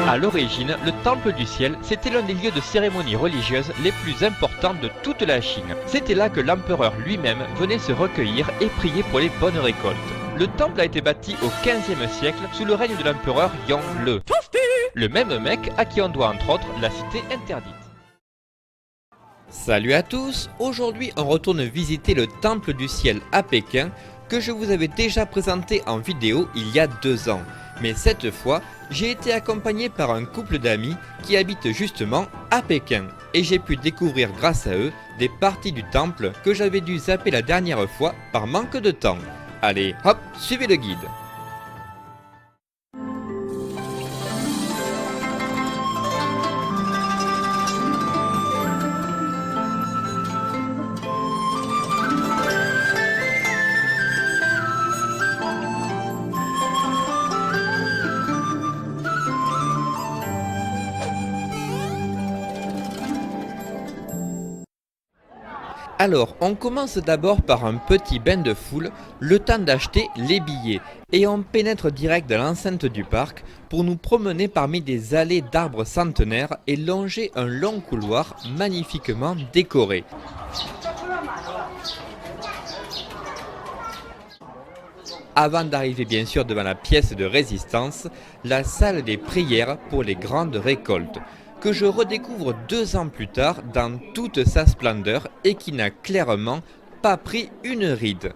À l'origine, le Temple du Ciel, c'était l'un des lieux de cérémonies religieuses les plus importants de toute la Chine. C'était là que l'empereur lui-même venait se recueillir et prier pour les bonnes récoltes. Le temple a été bâti au XVe siècle sous le règne de l'empereur Yongle, le même mec à qui on doit entre autres la cité interdite. Salut à tous, aujourd'hui on retourne visiter le Temple du Ciel à Pékin que je vous avais déjà présenté en vidéo il y a 2 ans. Mais cette fois, j'ai été accompagné par un couple d'amis qui habitent justement à Pékin et j'ai pu découvrir grâce à eux des parties du temple que j'avais dû zapper la dernière fois par manque de temps. Allez, hop, suivez le guide. Alors, on commence d'abord par un petit bain de foule, le temps d'acheter les billets, et on pénètre direct dans l'enceinte du parc pour nous promener parmi des allées d'arbres centenaires et longer un long couloir magnifiquement décoré. Avant d'arriver bien sûr devant la pièce de résistance, la salle des prières pour les grandes récoltes, que je redécouvre 2 ans plus tard dans toute sa splendeur et qui n'a clairement pas pris une ride.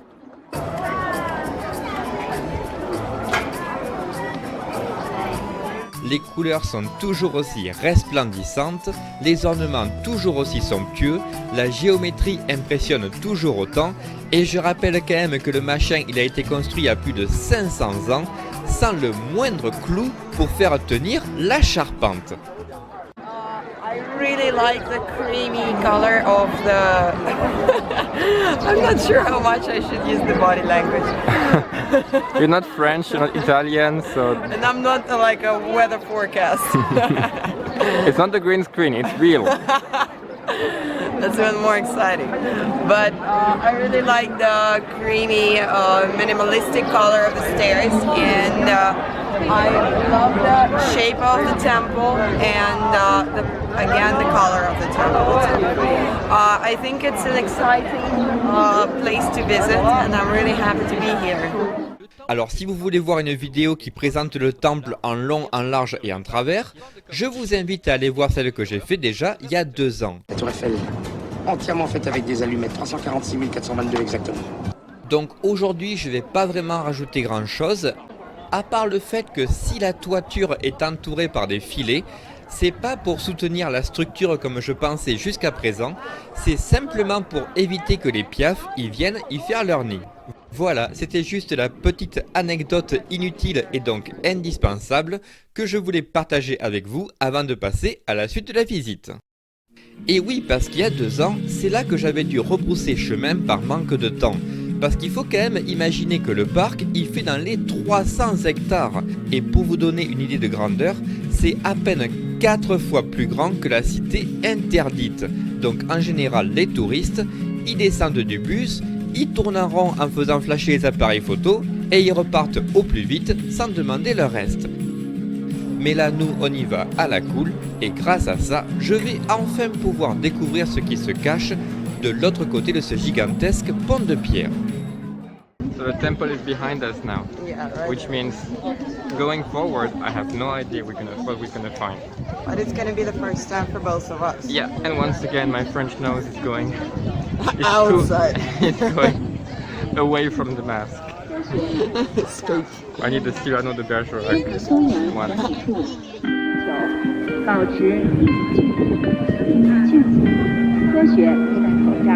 Les couleurs sont toujours aussi resplendissantes, les ornements toujours aussi somptueux, la géométrie impressionne toujours autant, et je rappelle quand même que le machin il a été construit il y a plus de 500 ans, sans le moindre clou pour faire tenir la charpente. I really like the creamy color of the... I'm not sure how much I should use the body language. You're not French, you're not Italian, so... And I'm not like a weather forecast. It's not a green screen, it's real. That's even more exciting. But I really like the creamy, minimalistic color of the stairs, and I love the shape of the temple and again the color of the temple. I think it's an exciting place to visit, and I'm really happy to be here. Alors si vous voulez voir une vidéo qui présente le temple en long, en large et en travers, je vous invite à aller voir celle que j'ai fait déjà il y a 2 ans. La tour Eiffel, entièrement faite avec des allumettes, 346 422 exactement. Donc aujourd'hui je vais pas vraiment rajouter grand chose, à part le fait que si la toiture est entourée par des filets, c'est pas pour soutenir la structure comme je pensais jusqu'à présent, c'est simplement pour éviter que les piafs y viennent y faire leur nid. Voilà, c'était juste la petite anecdote inutile et donc indispensable que je voulais partager avec vous avant de passer à la suite de la visite. Et oui, parce qu'il y a 2 ans, c'est là que j'avais dû rebrousser chemin par manque de temps. Parce qu'il faut quand même imaginer que le parc, il fait dans les 300 hectares. Et pour vous donner une idée de grandeur, c'est à peine 4 fois plus grand que la cité interdite. Donc en général, les touristes, ils descendent du bus, ils tournent en rond en faisant flasher les appareils photo et ils repartent au plus vite sans demander le reste. Mais là, nous, on y va à la cool et grâce à ça, je vais enfin pouvoir découvrir ce qui se cache de l'autre côté de ce gigantesque pont de pierre. So the temple is behind us now, Yeah, right. which means going forward, I have no idea what we're gonna find. But it's going to be the first time for both of us. Yeah, and once again, my French nose is going it's Outside. it's going away from the mask. Escape. I need the Cyrano de Bergerac 坚持松严 one. 本处，9保持离体距离，句子科学佩戴口罩。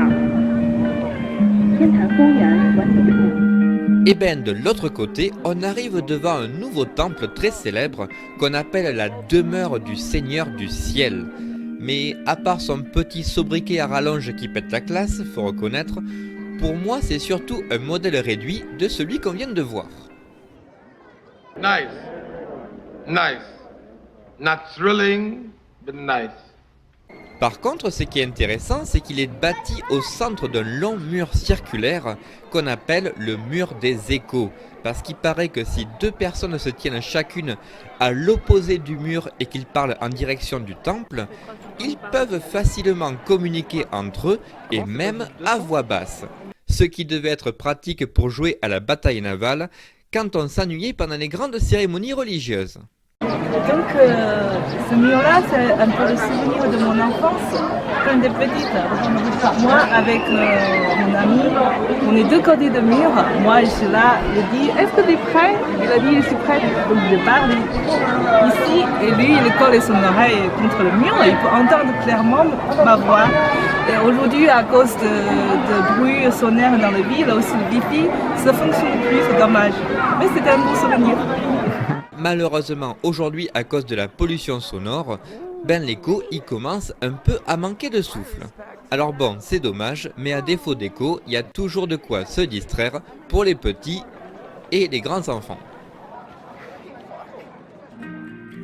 天坛公园观景处。 Et ben de l'autre côté, on arrive devant un nouveau temple très célèbre qu'on appelle la demeure du Seigneur du Ciel. Mais à part son petit sobriquet à rallonge qui pète la classe, faut reconnaître, pour moi c'est surtout un modèle réduit de celui qu'on vient de voir. Nice. Nice. Not thrilling, but nice. Par contre, ce qui est intéressant, c'est qu'il est bâti au centre d'un long mur circulaire qu'on appelle le mur des échos. Parce qu'il paraît que si deux personnes se tiennent chacune à l'opposé du mur et qu'ils parlent en direction du temple, ils peuvent facilement communiquer entre eux et même à voix basse. Ce qui devait être pratique pour jouer à la bataille navale quand on s'ennuyait pendant les grandes cérémonies religieuses. Donc ce mur-là, c'est un peu le souvenir de mon enfance quand j'étais petite. Moi, avec mon ami, on est deux côtés de mur. Moi, je suis là, je dis, est-ce que tu es prêt? Il a dit, je suis prêt. Donc je parle ici, et lui, il colle son oreille contre le mur, et il peut entendre clairement ma voix. Et aujourd'hui, à cause de bruit sonore dans la ville, aussi le Wi-Fi, ça ne fonctionne plus, c'est dommage. Mais c'était un beau souvenir. Malheureusement, aujourd'hui, à cause de la pollution sonore, l'écho y commence un peu à manquer de souffle. Alors bon, c'est dommage, mais à défaut d'écho, il y a toujours de quoi se distraire pour les petits et les grands enfants.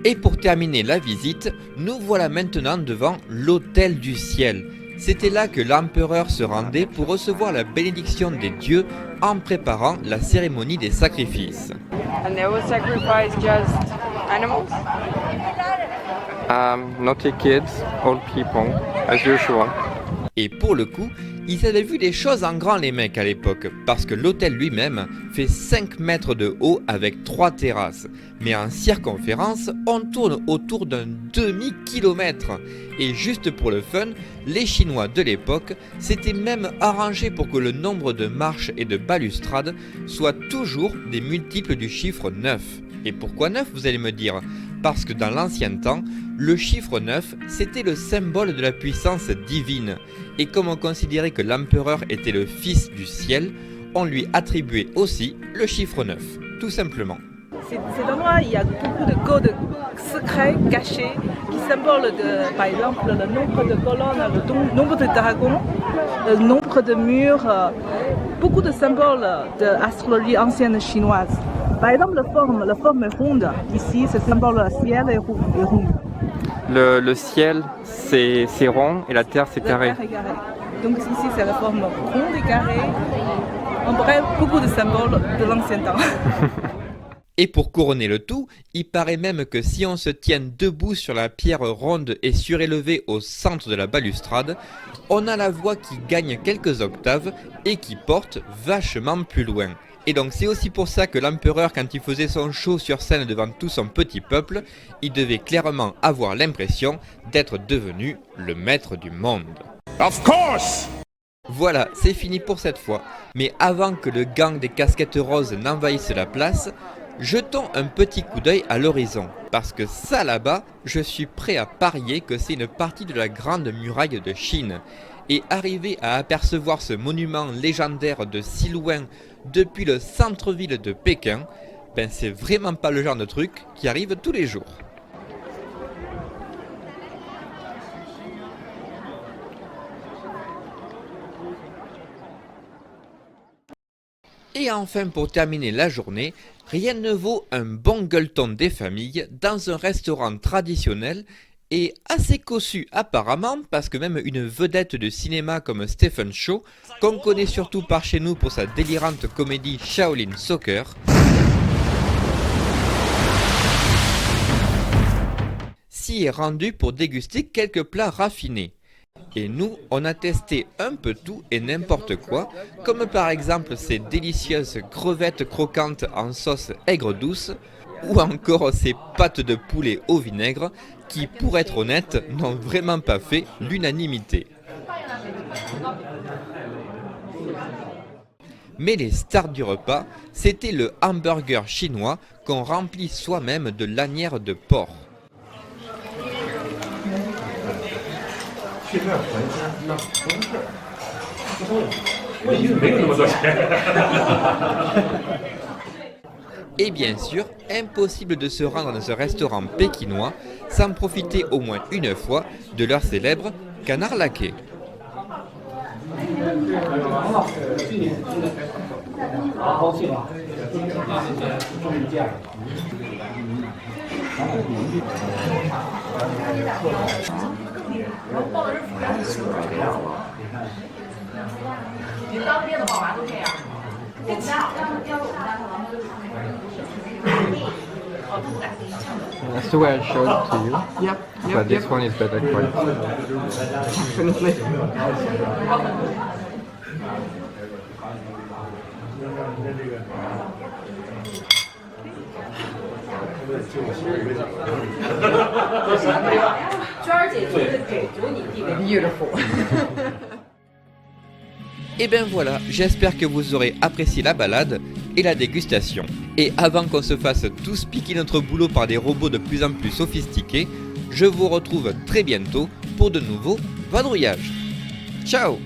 Et pour terminer la visite, nous voilà maintenant devant l'Hôtel du Ciel. C'était là que l'empereur se rendait pour recevoir la bénédiction des dieux en préparant la cérémonie des sacrifices. And they will sacrifice just animals? Naughty kids, old people, as usual. Et pour le coup, ils avaient vu des choses en grand les mecs à l'époque, parce que l'hôtel lui-même fait 5 mètres de haut avec 3 terrasses. Mais en circonférence, on tourne autour d'un demi-kilomètre. Et juste pour le fun, les Chinois de l'époque s'étaient même arrangés pour que le nombre de marches et de balustrades soit toujours des multiples du chiffre 9. Et pourquoi 9, vous allez me dire? Parce que dans l'ancien temps, le chiffre 9, c'était le symbole de la puissance divine. Et comme on considérait que l'empereur était le fils du ciel, on lui attribuait aussi le chiffre 9, tout simplement. Cet endroit, il y a beaucoup de codes secrets, cachés, qui symbolisent, par exemple, le nombre de colonnes, le nombre de dragons, le nombre de murs, beaucoup de symboles de l'astrologie ancienne chinoise. Par exemple, la forme ronde, ici, c'est symbole du ciel et rond. Le ciel, c'est rond et la terre, c'est carré. La terre est carrée. Donc ici, c'est la forme ronde et carrée. En bref, beaucoup de symboles de l'ancien temps. Et pour couronner le tout, il paraît même que si on se tient debout sur la pierre ronde et surélevée au centre de la balustrade, on a la voix qui gagne quelques octaves et qui porte vachement plus loin. Et donc c'est aussi pour ça que l'empereur, quand il faisait son show sur scène devant tout son petit peuple, il devait clairement avoir l'impression d'être devenu le maître du monde. Of course! Voilà, c'est fini pour cette fois. Mais avant que le gang des casquettes roses n'envahisse la place, jetons un petit coup d'œil à l'horizon. Parce que ça là-bas, je suis prêt à parier que c'est une partie de la grande muraille de Chine. Et arriver à apercevoir ce monument légendaire de si loin depuis le centre-ville de Pékin, c'est vraiment pas le genre de truc qui arrive tous les jours. Et enfin, pour terminer la journée, rien ne vaut un bon gueuleton des familles dans un restaurant traditionnel et assez cossu apparemment, parce que même une vedette de cinéma comme Stephen Chow, qu'on connaît surtout par chez nous pour sa délirante comédie Shaolin Soccer, s'y est rendu pour déguster quelques plats raffinés. Et nous, on a testé un peu tout et n'importe quoi, comme par exemple ces délicieuses crevettes croquantes en sauce aigre douce, ou encore ces pâtes de poulet au vinaigre, qui, pour être honnête, n'ont vraiment pas fait l'unanimité. Mais les stars du repas, c'était le hamburger chinois qu'on remplit soi-même de lanières de porc. Et bien sûr, impossible de se rendre dans ce restaurant pékinois sans profiter au moins une fois de leur célèbre canard laqué. That's the way I showed it to you. Yep, But this one is better quality. Definitely. Beautiful. Et ben voilà, j'espère que vous aurez apprécié la balade et la dégustation. Et avant qu'on se fasse tous piquer notre boulot par des robots de plus en plus sophistiqués, je vous retrouve très bientôt pour de nouveaux vadrouillages. Ciao!